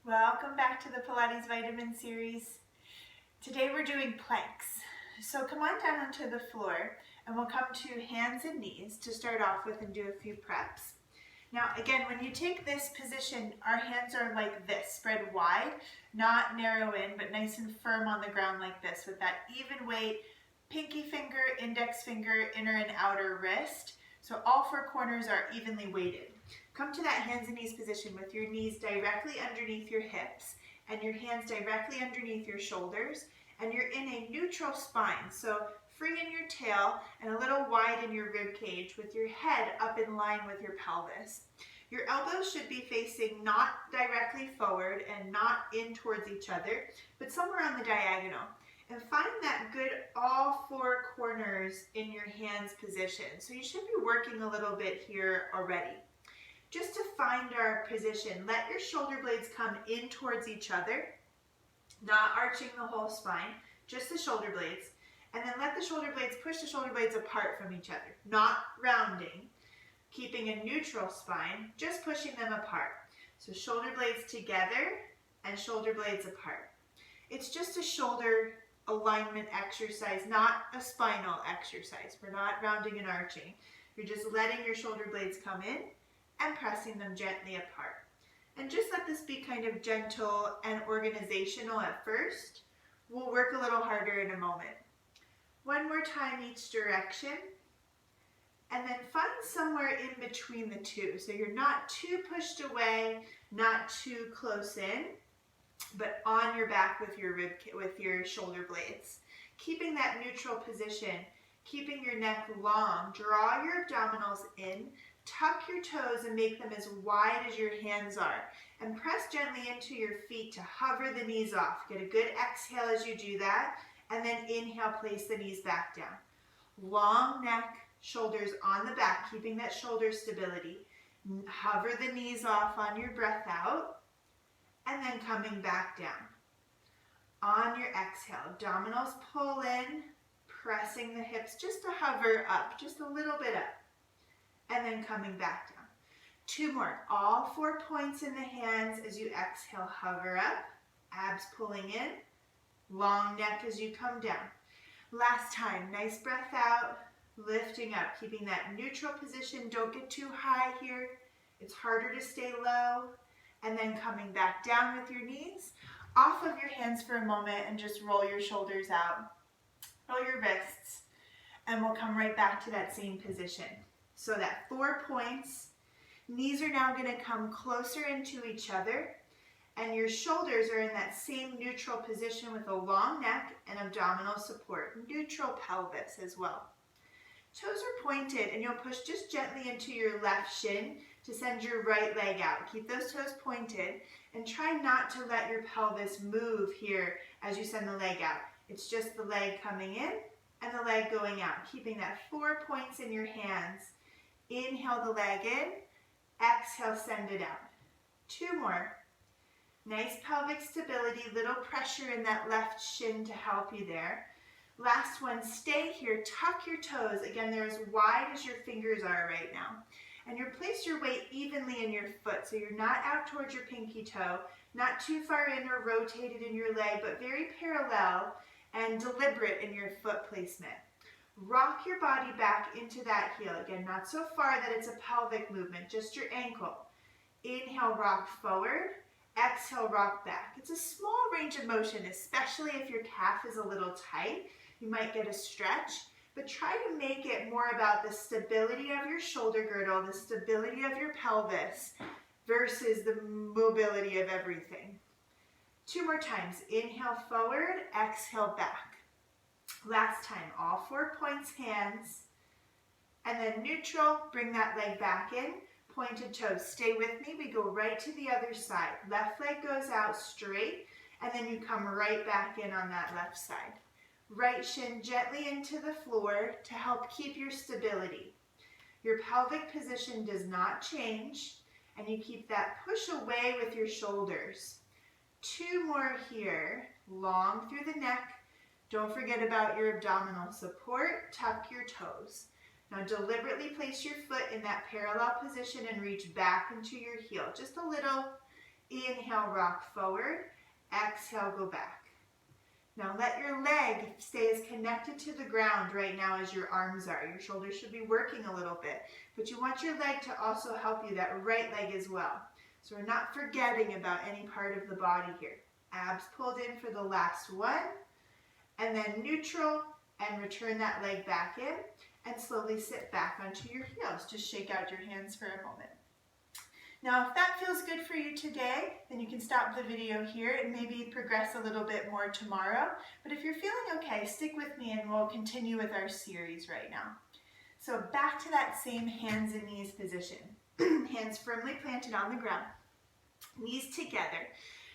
Welcome back to the Pilates Vitamin series. Today we're doing planks. So come on down onto the floor and we'll come to hands and knees to start off with and do a few preps. Now again, when you take this position, our hands are like this, spread wide, not narrow in, but nice and firm on the ground like this with that even weight, pinky finger, index finger, inner and outer wrist. So all four corners are evenly weighted. Come to that hands and knees position with your knees directly underneath your hips and your hands directly underneath your shoulders, and you're in a neutral spine, so free in your tail and a little wide in your rib cage with your head up in line with your pelvis. Your elbows should be facing not directly forward and not in towards each other, but somewhere on the diagonal. And find that good all four corners in your hands position. So you should be working a little bit here already. Just to find our position, let your shoulder blades come in towards each other, not arching the whole spine, just the shoulder blades. And then let the shoulder blades push the shoulder blades apart from each other, not rounding, keeping a neutral spine, just pushing them apart. So shoulder blades together and shoulder blades apart. It's just a shoulder alignment exercise, not a spinal exercise. We're not rounding and arching. You're just letting your shoulder blades come in and pressing them gently apart. And just let this be kind of gentle and organizational at first. We'll work a little harder in a moment. One more time each direction. And then find somewhere in between the two. So you're not too pushed away, not too close in, but on your back with your shoulder blades. Keeping that neutral position, keeping your neck long. Draw your abdominals in. Tuck your toes and make them as wide as your hands are. And press gently into your feet to hover the knees off. Get a good exhale as you do that. And then inhale, place the knees back down. Long neck, shoulders on the back, keeping that shoulder stability. Hover the knees off on your breath out. And then coming back down. On your exhale, abdominals pull in, pressing the hips just to hover up, just a little bit up. And then coming back down. Two more. All 4 points in the hands as you exhale, hover up. Abs pulling in. Long neck as you come down. Last time. Nice breath out. Lifting up. Keeping that neutral position. Don't get too high here. It's harder to stay low. And then coming back down with your knees. Off of your hands for a moment and just roll your shoulders out. Roll your wrists. And we'll come right back to that same position. So that 4 points, knees are now going to come closer into each other, and your shoulders are in that same neutral position with a long neck and abdominal support, neutral pelvis as well. Toes are pointed, and you'll push just gently into your left shin to send your right leg out. Keep those toes pointed, and try not to let your pelvis move here as you send the leg out. It's just the leg coming in and the leg going out, keeping that 4 points in your hands. Inhale the leg in, exhale, send it out. 2 more. Nice pelvic stability, little pressure in that left shin to help you there. Last one, stay here, tuck your toes. Again, they're as wide as your fingers are right now. And you place your weight evenly in your foot, so you're not out towards your pinky toe, not too far in or rotated in your leg, but very parallel and deliberate in your foot placement. Rock your body back into that heel. Again, not so far that it's a pelvic movement, just your ankle. Inhale, rock forward. Exhale, rock back. It's a small range of motion, especially if your calf is a little tight. You might get a stretch, but try to make it more about the stability of your shoulder girdle, the stability of your pelvis, versus the mobility of everything. 2 more times. Inhale forward, exhale back. Last time, all 4 points, hands, and then neutral, bring that leg back in, pointed toes. Stay with me, we go right to the other side. Left leg goes out straight, and then you come right back in on that left side. Right shin gently into the floor to help keep your stability. Your pelvic position does not change, and you keep that push away with your shoulders. 2 more here, long through the neck. Don't forget about your abdominal support. Tuck your toes. Now deliberately place your foot in that parallel position and reach back into your heel. Just a little Inhale, rock forward. Exhale, go back. Now let your leg stay as connected to the ground right now as your arms are. Your shoulders should be working a little bit, but you want your leg to also help you, that right leg as well. So we're not forgetting about any part of the body here. Abs pulled in for the last one, and then neutral, and return that leg back in, and slowly sit back onto your heels. Just shake out your hands for a moment. Now, if that feels good for you today, then you can stop the video here and maybe progress a little bit more tomorrow. But if you're feeling okay, stick with me and we'll continue with our series right now. So back to that same hands and knees position. Hands firmly planted on the ground, knees together.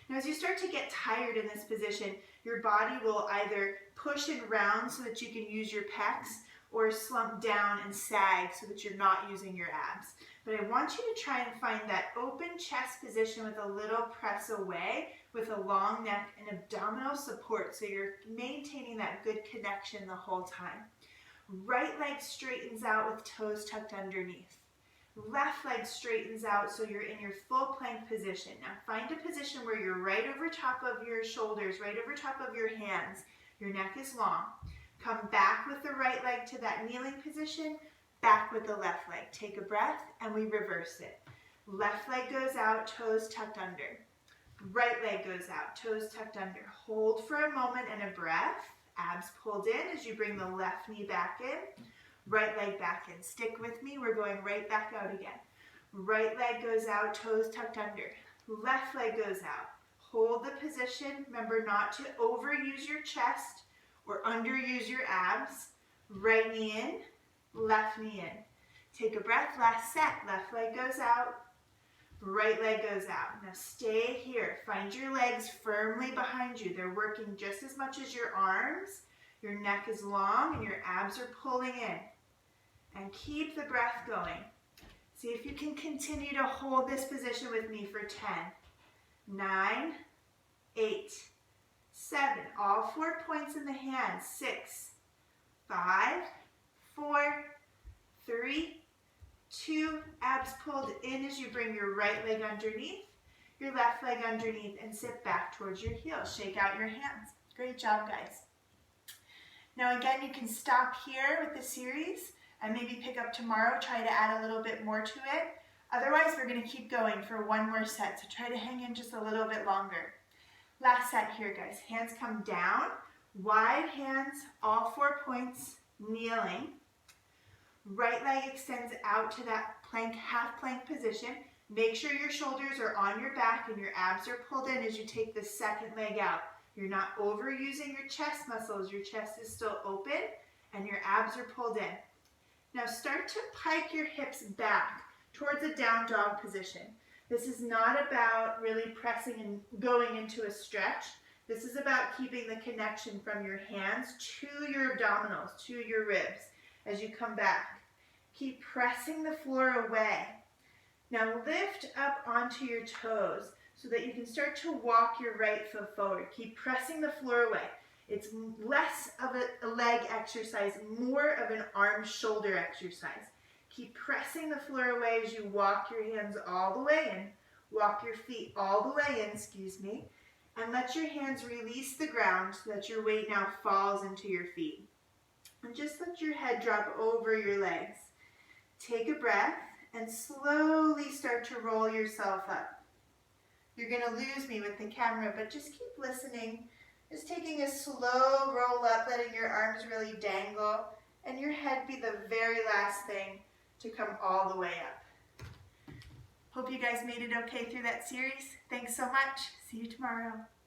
Now, as you start to get tired in this position, your body will either push and round so that you can use your pecs, or slump down and sag so that you're not using your abs. But I want you to try and find that open chest position with a little press away, with a long neck and abdominal support, so you're maintaining that good connection the whole time. Right leg straightens out with toes tucked underneath. Left leg straightens out so you're in your full plank position. Now find a position where you're right over top of your shoulders, right over top of your hands. Your neck is long. Come back with the right leg to that kneeling position, back with the left leg. Take a breath and we reverse it. Left leg goes out, toes tucked under. Right leg goes out, toes tucked under. Hold for a moment and a breath. Abs pulled in as you bring the left knee back in. Right leg back in. Stick with me, we're going right back out again. Right leg goes out, toes tucked under. Left leg goes out. Hold the position. Remember not to overuse your chest or underuse your abs. Right knee in, left knee in. Take a breath, last set. Left leg goes out, right leg goes out. Now stay here. Find your legs firmly behind you. They're working just as much as your arms. Your neck is long and your abs are pulling in. And keep the breath going. See if you can continue to hold this position with me for 10, 9, 8, 7, all 4 points in the hands, 6, 5, 4, 3, 2, abs pulled in as you bring your right leg underneath, your left leg underneath, and sit back towards your heels. Shake out your hands. Great job, guys. Now again, you can stop here with the series and maybe pick up tomorrow, try to add a little bit more to it. Otherwise, we're going to keep going for one more set, so try to hang in just a little bit longer. Last set here, guys. Hands come down, wide hands, all 4 points, kneeling. Right leg extends out to that plank, half plank position. Make sure your shoulders are on your back and your abs are pulled in as you take the second leg out. You're not overusing your chest muscles. Your chest is still open and your abs are pulled in. Now start to pike your hips back towards a down dog position. This is not about really pressing and going into a stretch. This is about keeping the connection from your hands to your abdominals, to your ribs as you come back. Keep pressing the floor away. Now lift up onto your toes so that you can start to walk your right foot forward. Keep pressing the floor away. It's less of a leg exercise, more of an arm-shoulder exercise. Keep pressing the floor away as you walk your hands all the way in. Walk your feet all the way in, and let your hands release the ground so that your weight now falls into your feet. And just let your head drop over your legs. Take a breath and slowly start to roll yourself up. You're going to lose me with the camera, but just keep listening. Just taking a slow roll up, letting your arms really dangle, and your head be the very last thing to come all the way up. Hope you guys made it okay through that series. Thanks so much. See you tomorrow.